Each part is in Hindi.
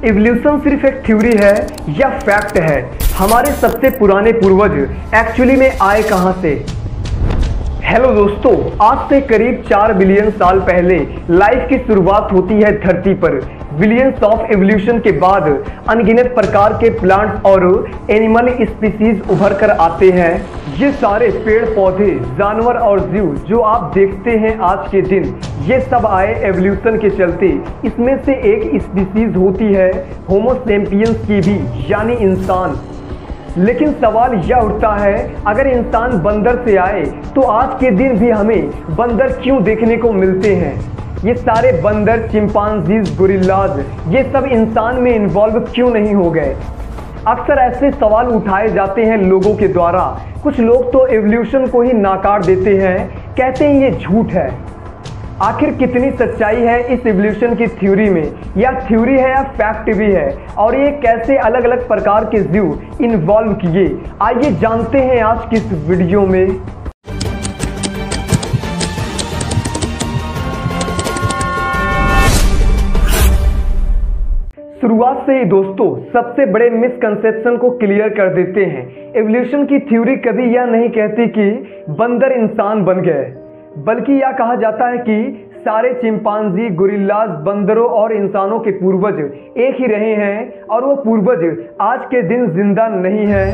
इवोल्यूशन सिर्फ एक थ्योरी है या फैक्ट है? हमारे सबसे पुराने पूर्वज एक्चुअली में आए कहां से? हेलो दोस्तों, आज से करीब 4 बिलियन साल पहले लाइफ की शुरुआत होती है धरती पर। बिलियंस ऑफ इवोल्यूशन के बाद अनगिनत प्रकार के प्लांट्स और एनिमल स्पीसीज उभर कर आते हैं। ये सारे पेड़ पौधे, जानवर और जीव जो आप देखते हैं आज के दिन, ये सब आए एवोल्यूशन के चलते। इसमें से एक स्पीसीज होती है होमो सेपियंस की भी, यानी इंसान। लेकिन सवाल यह उठता है, अगर इंसान बंदर से आए तो आज के दिन भी हमें बंदर क्यों देखने को मिलते हैं? ये सारे बंदर, चिंपांजीज, गोरिल्लाज, ये सब इंसान में इन्वॉल्व क्यों नहीं हो गए? अक्सर ऐसे सवाल उठाए जाते हैं लोगों के द्वारा। कुछ लोग तो एवोल्यूशन को ही नाकार देते हैं, कहते हैं ये झूठ है। आखिर कितनी सच्चाई है इस इवोल्यूशन की थ्योरी में? या थ्योरी है या फैक्ट भी है? और ये कैसे अलग अलग प्रकार के जीव इन्वॉल्व किए, आइए जानते हैं आज की इस वीडियो में। शुरुआत से ही दोस्तों सबसे बड़े मिसकंसेप्शन को क्लियर कर देते हैं। एवोल्यूशन की थ्योरी कभी यह नहीं कहती कि बंदर इंसान बन गए, बल्कि यह कहा जाता है कि सारे चिंपांजी, गोरिल्लाज, बंदरों और इंसानों के पूर्वज एक ही रहे हैं और वो पूर्वज आज के दिन जिंदा नहीं है।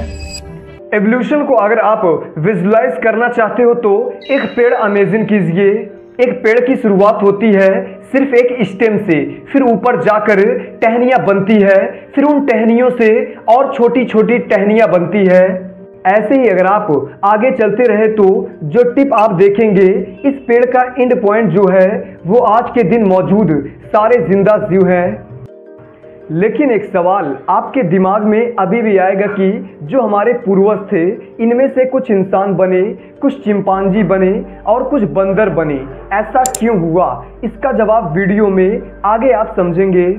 एवोल्यूशन को अगर आप विजुलाइज करना चाहते हो तो एक पेड़ इमेजिन कीजिए। एक पेड़ की शुरुआत होती है सिर्फ एक स्टेम से, फिर ऊपर जाकर टहनियां बनती है, फिर उन टहनियों से और छोटी छोटी टहनियां बनती है। ऐसे ही अगर आप आगे चलते रहे तो जो टिप आप देखेंगे, इस पेड़ का एंड पॉइंट जो है वो आज के दिन मौजूद सारे जिंदा जीव हैं। लेकिन एक सवाल आपके दिमाग में अभी भी आएगा कि जो हमारे पूर्वज थे, इनमें से कुछ इंसान बने, कुछ चिंपांजी बने और कुछ बंदर बने, ऐसा क्यों हुआ? इसका जवाब वीडियो में आगे आप समझेंगे।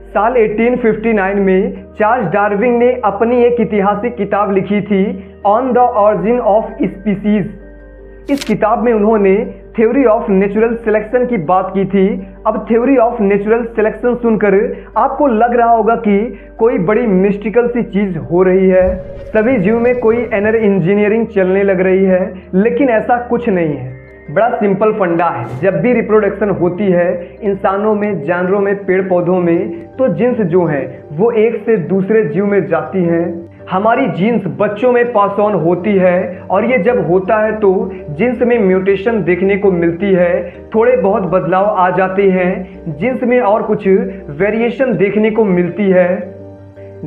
साल 1859 में चार्ल्स डार्विन ने अपनी एक ऐतिहासिक किताब लिखी थी, on the origin of species. इस किताब में उन्होंने थ्योरी ऑफ नेचुरल सिलेक्शन की बात की थी। अब थ्योरी ऑफ नेचुरल सिलेक्शन सुनकर आपको लग रहा होगा कि कोई बड़ी मिस्टिकल सी चीज हो रही है, सभी जीव में कोई इनर इंजीनियरिंग चलने लग रही है। लेकिन ऐसा कुछ नहीं है, बड़ा सिंपल फंडा है। जब भी रिप्रोडक्शन होती है इंसानों में, जानवरों में, पेड़ पौधों में, तो जीन्स जो है वो एक से दूसरे जीव में जाती हैं। हमारी जीन्स बच्चों में पास ऑन होती है और ये जब होता है तो जीन्स में म्यूटेशन देखने को मिलती है, थोड़े बहुत बदलाव आ जाते हैं जीन्स में और कुछ वेरिएशन देखने को मिलती है।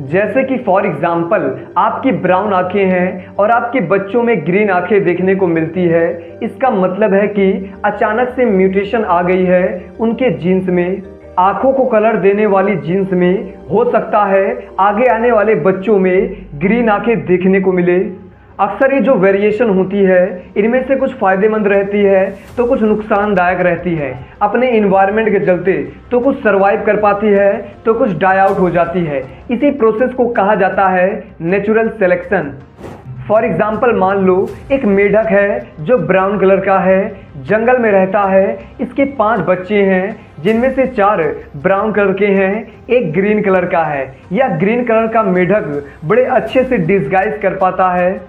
जैसे कि फॉर एग्जाम्पल आपकी ब्राउन आंखें हैं और आपके बच्चों में ग्रीन आंखें देखने को मिलती है। इसका मतलब है कि अचानक से म्यूटेशन आ गई है उनके जीन्स में। आंखों को कलर देने वाली जीन्स में हो सकता है आगे आने वाले बच्चों में ग्रीन आंखें देखने को मिले। अक्सर ये जो वेरिएशन होती है इनमें से कुछ फ़ायदेमंद रहती है तो कुछ नुकसानदायक रहती है। अपने इन्वायरमेंट के चलते तो कुछ सर्वाइव कर पाती है तो कुछ डाई आउट हो जाती है। इसी प्रोसेस को कहा जाता है नेचुरल सिलेक्शन। फॉर एग्जाम्पल मान लो एक मेढक है जो ब्राउन कलर का है, जंगल में रहता है। इसके 5 बच्चे हैं जिनमें से 4 ब्राउन कलर के हैं, एक ग्रीन कलर का है। यह ग्रीन कलर का मेढक बड़े अच्छे से डिस्गाइज कर पाता है,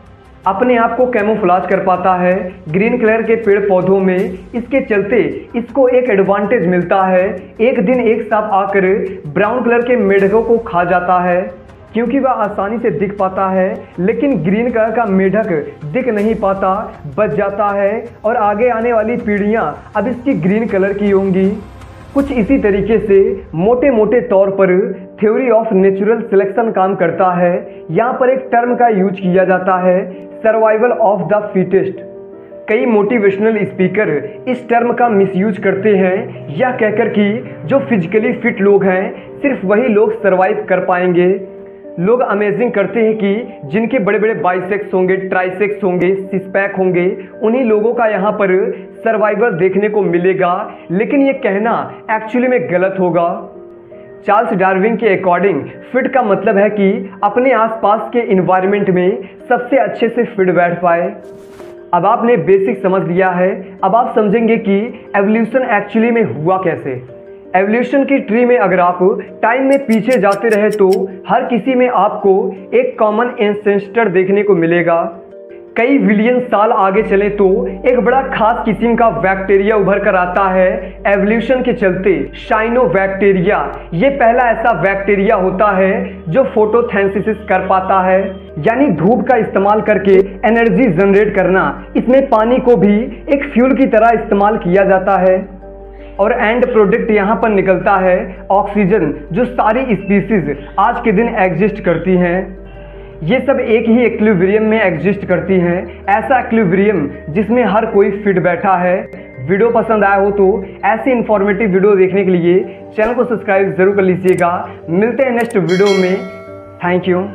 अपने आप को कैमोफ्लेज कर पाता है ग्रीन कलर के पेड़ पौधों में। इसके चलते इसको एक एडवांटेज मिलता है, एक दिन एक सांप आकर ब्राउन कलर के मेढकों को खा जाता है क्योंकि वह आसानी से दिख पाता है। लेकिन ग्रीन कलर का मेढक दिख नहीं पाता, बच जाता है और आगे आने वाली पीढ़ियां अब इसकी ग्रीन कलर की होंगी। कुछ इसी तरीके से मोटे मोटे तौर पर थ्योरी ऑफ नेचुरल सिलेक्शन काम करता है। यहाँ पर एक टर्म का यूज किया जाता है, सर्वाइवल ऑफ द फिटेस्ट। कई मोटिवेशनल स्पीकर इस टर्म का मिसयूज करते हैं, यह कहकर कि जो फिजिकली फिट लोग हैं सिर्फ वही लोग सर्वाइव कर पाएंगे। लोग अमेजिंग करते हैं कि जिनके बड़े बड़े बाइसेक्स होंगे, ट्राइसेक्स होंगे, सिक्स पैक होंगे, उन्हीं लोगों का यहाँ पर सर्वाइवल देखने को मिलेगा। लेकिन ये कहना एक्चुअली में गलत होगा। चार्ल्स डार्विन के अकॉर्डिंग फिट का मतलब है कि अपने आसपास के इन्वायरमेंट में सबसे अच्छे से फिट बैठ पाए। अब आपने बेसिक समझ लिया है, अब आप समझेंगे कि एवोल्यूशन एक्चुअली में हुआ कैसे। एवोल्यूशन की ट्री में अगर आप टाइम में पीछे जाते रहे तो हर किसी में आपको एक कॉमन एंसेस्टर देखने को मिलेगा। कई बिलियन साल आगे चले तो एक बड़ा खास किस्म का बैक्टीरिया उभर कर आता है एवोल्यूशन के चलते, साइनोबैक्टीरिया। ये पहला ऐसा बैक्टीरिया होता है जो फोटोसिंथेसिस कर पाता है, यानी धूप का इस्तेमाल करके एनर्जी जनरेट करना। इसमें पानी को भी एक फ्यूल की तरह इस्तेमाल किया जाता है और एंड प्रोडक्ट यहाँ पर निकलता है ऑक्सीजन, जो सारी स्पीसीज आज के दिन एग्जिस्ट करती हैं। ये सब एक ही इक्विलिब्रियम में एग्जिस्ट करती हैं, ऐसा इक्विलिब्रियम जिसमें हर कोई फिट बैठा है। वीडियो पसंद आया हो तो ऐसी इंफॉर्मेटिव वीडियो देखने के लिए चैनल को सब्सक्राइब जरूर कर लीजिएगा। मिलते हैं नेक्स्ट वीडियो में। Thank you.